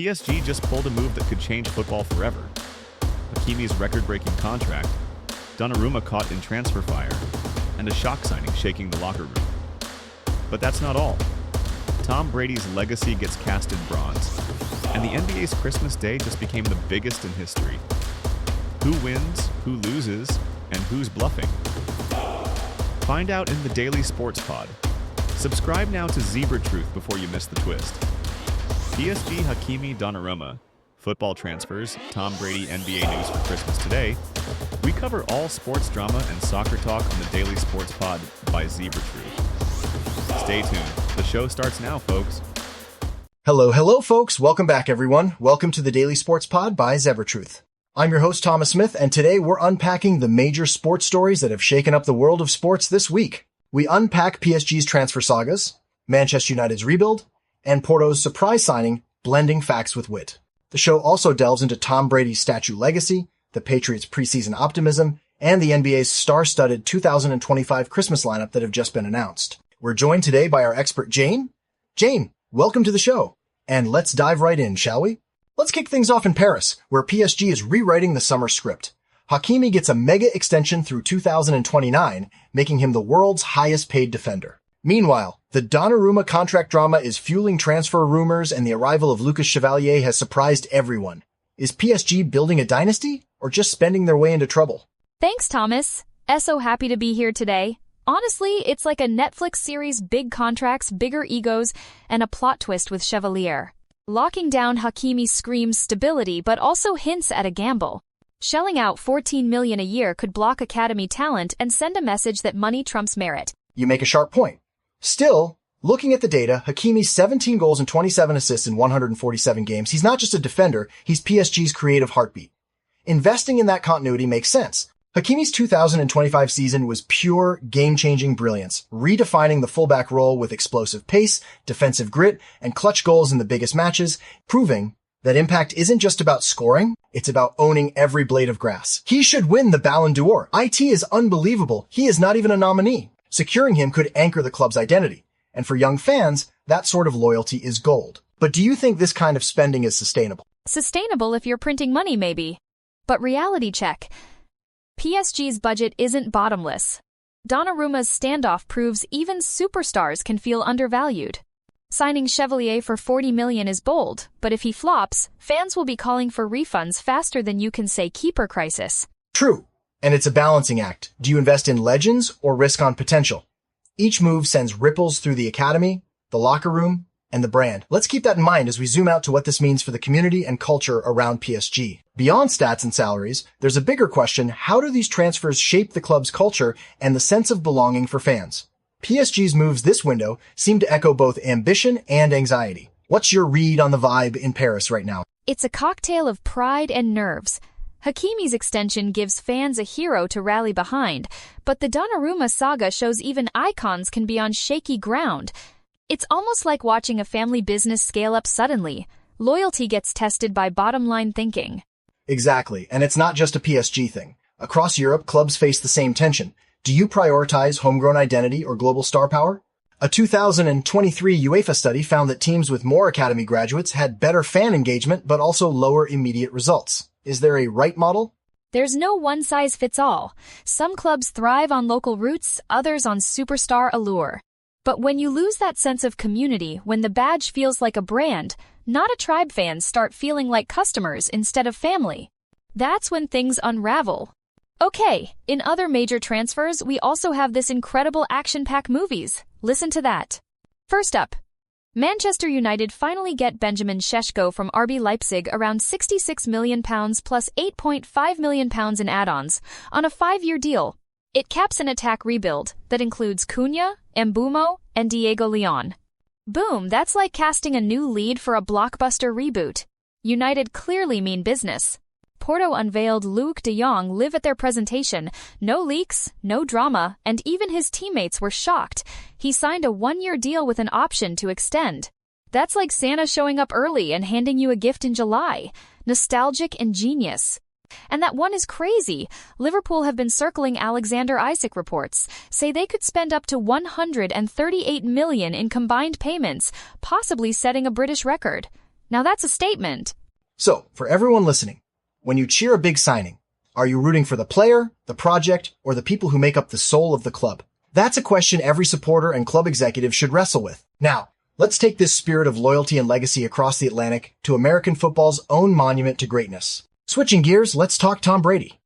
PSG just pulled a move that could change football forever. Hakimi's record-breaking contract, Donnarumma caught in transfer fire, and a shock signing shaking the locker room. But that's not all. Tom Brady's legacy gets cast in bronze, and the NBA's Christmas Day just became the biggest in history. Who wins, who loses, and who's bluffing? Find out in the Daily Sports Pod. Subscribe now to Zebratruth before you miss the twist. PSG Hakimi Donnarumma, football transfers, Tom Brady NBA news for Christmas today. We cover all sports drama and soccer talk on the Daily Sports Pod by Zebratruth. Stay tuned. The show starts now, folks. Hello, folks. Welcome back, everyone. Welcome to the Daily Sports Pod by Zebratruth. I'm your host, Thomas Smith, and today we're unpacking the major sports stories that have shaken up the world of sports this week. We unpack PSG's transfer sagas, Manchester United's rebuild, and Porto's surprise signing, blending facts with wit. The show also delves into Tom Brady's statue legacy, the Patriots' preseason optimism, and the NBA's star-studded 2025 Christmas lineup that have just been announced. We're joined today by our expert, Jane. Jane, welcome to the show. And let's dive right in, shall we? Let's kick things off in Paris, where PSG is rewriting the summer script. Hakimi gets a mega extension through 2029, making him the world's highest-paid defender. Meanwhile, the Donnarumma contract drama is fueling transfer rumors, and the arrival of Lucas Chevalier has surprised everyone. Is PSG building a dynasty, or just spending their way into trouble? Thanks, Thomas. So happy to be here today. Honestly, it's like a Netflix series, big contracts, bigger egos, and a plot twist with Chevalier. Locking down Hakimi screams stability, but also hints at a gamble. Shelling out $14 million a year could block academy talent and send a message that money trumps merit. You make a sharp point. Still, looking at the data, Hakimi's 17 goals and 27 assists in 147 games. He's not just a defender, he's PSG's creative heartbeat. Investing in that continuity makes sense. Hakimi's 2025 season was pure, game-changing brilliance, redefining the fullback role with explosive pace, defensive grit, and clutch goals in the biggest matches, proving that impact isn't just about scoring, it's about owning every blade of grass. He should win the Ballon d'Or. IT is unbelievable. He is not even a nominee. Securing him could anchor the club's identity. And for young fans, that sort of loyalty is gold. But do you think this kind of spending is sustainable? Sustainable if you're printing money, maybe. But reality check. PSG's budget isn't bottomless. Donnarumma's standoff proves even superstars can feel undervalued. Signing Chevalier for $40 million is bold, but if he flops, fans will be calling for refunds faster than you can say keeper crisis. True. And it's a balancing act. Do you invest in legends or risk on potential? Each move sends ripples through the academy, the locker room, and the brand. Let's keep that in mind as we zoom out to what this means for the community and culture around PSG. Beyond stats and salaries, there's a bigger question: how do these transfers shape the club's culture and the sense of belonging for fans? PSG's moves this window seem to echo both ambition and anxiety. What's your read on the vibe in Paris right now? It's a cocktail of pride and nerves. Hakimi's extension gives fans a hero to rally behind, but the Donnarumma saga shows even icons can be on shaky ground. It's almost like watching a family business scale up suddenly. Loyalty gets tested by bottom-line thinking. Exactly, and it's not just a PSG thing. Across Europe, clubs face the same tension. Do you prioritize homegrown identity or global star power? A 2023 UEFA study found that teams with more academy graduates had better fan engagement, but also lower immediate results. Is there a right model? There's no one-size-fits-all. Some clubs thrive on local roots, others on superstar allure. But when you lose that sense of community, when the badge feels like a brand, not a tribe, fans start feeling like customers instead of family. That's when things unravel. Okay, in other major transfers, we also have this incredible action-packed movies. Listen to that. First up, Manchester United finally get Benjamin Šeško from RB Leipzig around £66 million plus £8.5 million in add-ons on a 5-year deal. It caps an attack rebuild that includes Cunha, Mbeumo, and Diego Leon. Boom, that's like casting a new lead for a blockbuster reboot. United clearly mean business. Porto unveiled Luuk de Jong live at their presentation. No leaks, no drama, and even his teammates were shocked. He signed a 1-year deal with an option to extend. That's like Santa showing up early and handing you a gift in July. Nostalgic and genius. And that one is crazy. Liverpool have been circling Alexander Isak. Reports say they could spend up to $138 million in combined payments, possibly setting a British record. Now that's a statement. So, for everyone listening, when you cheer a big signing, are you rooting for the player, the project, or the people who make up the soul of the club? That's a question every supporter and club executive should wrestle with. Now, let's take this spirit of loyalty and legacy across the Atlantic to American football's own monument to greatness. Switching gears, let's talk Tom Brady.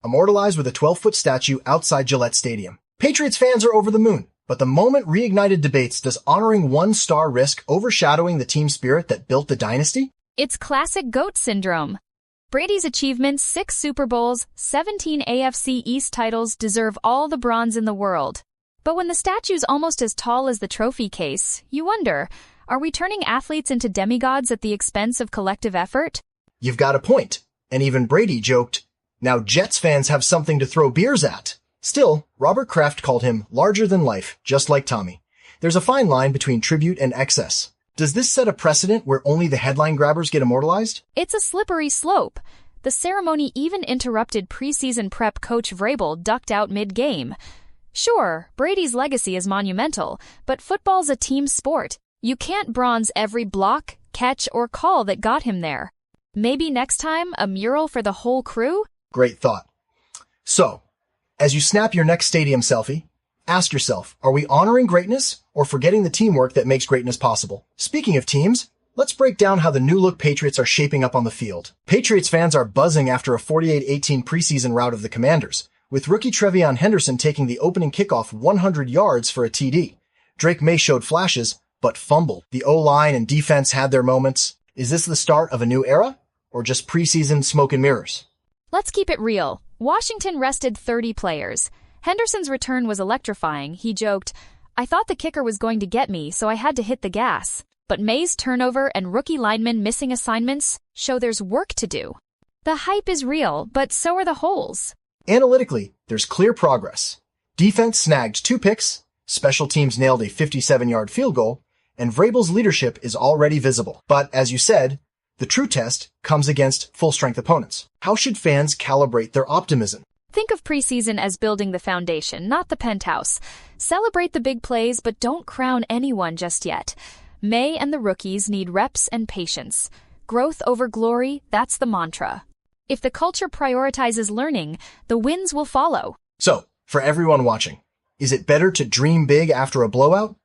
Immortalized with a 12-foot statue outside Gillette Stadium. Patriots fans are over the moon, but the moment reignited debates, does honoring one star risk overshadowing the team spirit that built the dynasty? It's classic GOAT syndrome. Brady's achievements, 6 Super Bowls, 17 AFC East titles, deserve all the bronze in the world. But when the statue's almost as tall as the trophy case, you wonder, are we turning athletes into demigods at the expense of collective effort? You've got a point. And even Brady joked, now Jets fans have something to throw beers at. Still, Robert Kraft called him larger than life, just like Tommy. There's a fine line between tribute and excess. Does this set a precedent where only the headline grabbers get immortalized? It's a slippery slope. The ceremony even interrupted preseason prep coach Vrabel ducked out mid-game. Sure, Brady's legacy is monumental, but football's a team sport. You can't bronze every block, catch, or call that got him there. Maybe next time, a mural for the whole crew? Great thought. So, as you snap your next stadium selfie, ask yourself, are we honoring greatness or forgetting the teamwork that makes greatness possible? Speaking of teams, let's break down how the new-look Patriots are shaping up on the field. Patriots fans are buzzing after a 48-18 preseason rout of the Commanders, with rookie Trevion Henderson taking the opening kickoff 100 yards for a TD. Drake May showed flashes, but fumbled. The O-line and defense had their moments. Is this the start of a new era, or just preseason smoke and mirrors? Let's keep it real. Washington rested 30 players. Henderson's return was electrifying. He joked, I thought the kicker was going to get me, so I had to hit the gas. But May's turnover and rookie linemen missing assignments show there's work to do. The hype is real, but so are the holes. Analytically, there's clear progress. Defense snagged 2 picks, special teams nailed a 57-yard field goal, and Vrabel's leadership is already visible. But as you said, the true test comes against full-strength opponents. How should fans calibrate their optimism? Think of preseason as building the foundation, not the penthouse. Celebrate the big plays, but don't crown anyone just yet. May and the rookies need reps and patience. Growth over glory, that's the mantra. If the culture prioritizes learning, the wins will follow. So, for everyone watching, is it better to dream big after a blowout,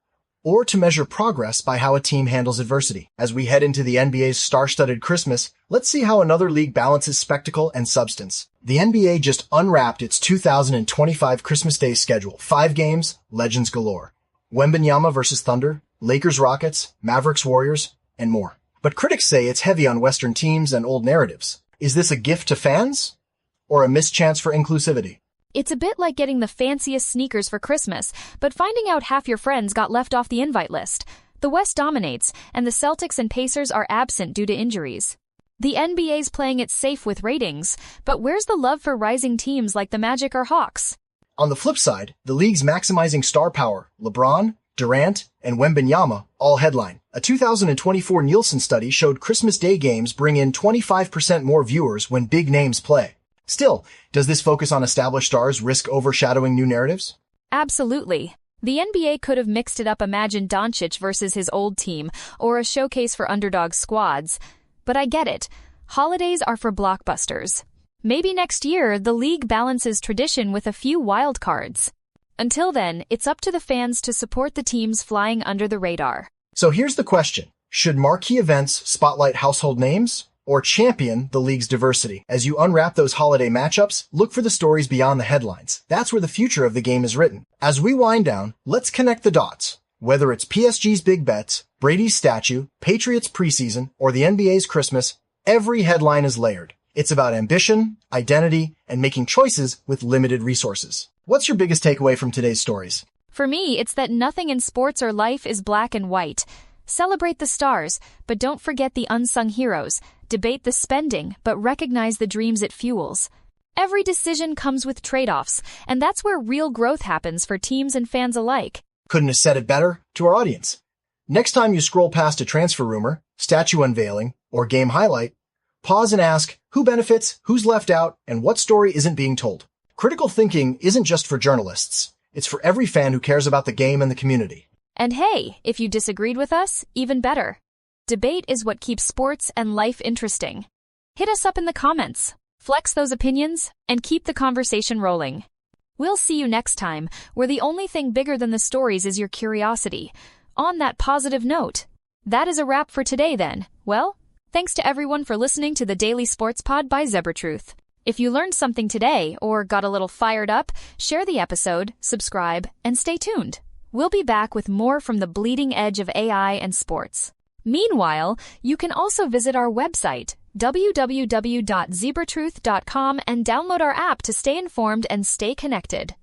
or to measure progress by how a team handles adversity? As we head into the NBA's star-studded Christmas, let's see how another league balances spectacle and substance. The NBA just unwrapped its 2025 Christmas Day schedule. 5 games, legends galore. Wembanyama versus Thunder, Lakers Rockets, Mavericks Warriors, and more. But critics say it's heavy on Western teams and old narratives. Is this a gift to fans, or a missed chance for inclusivity? It's a bit like getting the fanciest sneakers for Christmas, but finding out half your friends got left off the invite list. The West dominates, and the Celtics and Pacers are absent due to injuries. The NBA's playing it safe with ratings, but where's the love for rising teams like the Magic or Hawks? On the flip side, the league's maximizing star power, LeBron, Durant, and Wembanyama all headline. A 2024 Nielsen study showed Christmas Day games bring in 25% more viewers when big names play. Still, does this focus on established stars risk overshadowing new narratives? Absolutely. The NBA could have mixed it up. Imagine Doncic versus his old team, or a showcase for underdog squads. But I get it. Holidays are for blockbusters. Maybe next year, the league balances tradition with a few wild cards. Until then, it's up to the fans to support the teams flying under the radar. So here's the question. Should marquee events spotlight household names, or champion the league's diversity? As you unwrap those holiday matchups, look for the stories beyond the headlines. That's where the future of the game is written. As we wind down, let's connect the dots. Whether it's PSG's big bets, Brady's statue, Patriots preseason, or the NBA's Christmas, every headline is layered. It's about ambition, identity, and making choices with limited resources. What's your biggest takeaway from today's stories? For me, it's that nothing in sports or life is black and white. Celebrate the stars, but don't forget the unsung heroes. Debate the spending, but recognize the dreams it fuels. Every decision comes with trade-offs, and that's where real growth happens for teams and fans alike. Couldn't have said it better to our audience. Next time you scroll past a transfer rumor, statue unveiling, or game highlight, pause and ask who benefits, who's left out, and what story isn't being told. Critical thinking isn't just for journalists. It's for every fan who cares about the game and the community. And hey, if you disagreed with us, even better. Debate is what keeps sports and life interesting. Hit us up in the comments, flex those opinions, and keep the conversation rolling. We'll see you next time, where the only thing bigger than the stories is your curiosity. On that positive note, that is a wrap for today then. Well, thanks to everyone for listening to the Daily Sports Pod by Zebratruth. If you learned something today or got a little fired up, share the episode, subscribe, and stay tuned. We'll be back with more from the bleeding edge of AI and sports. Meanwhile, you can also visit our website, www.zebratruth.com, and download our app to stay informed and stay connected.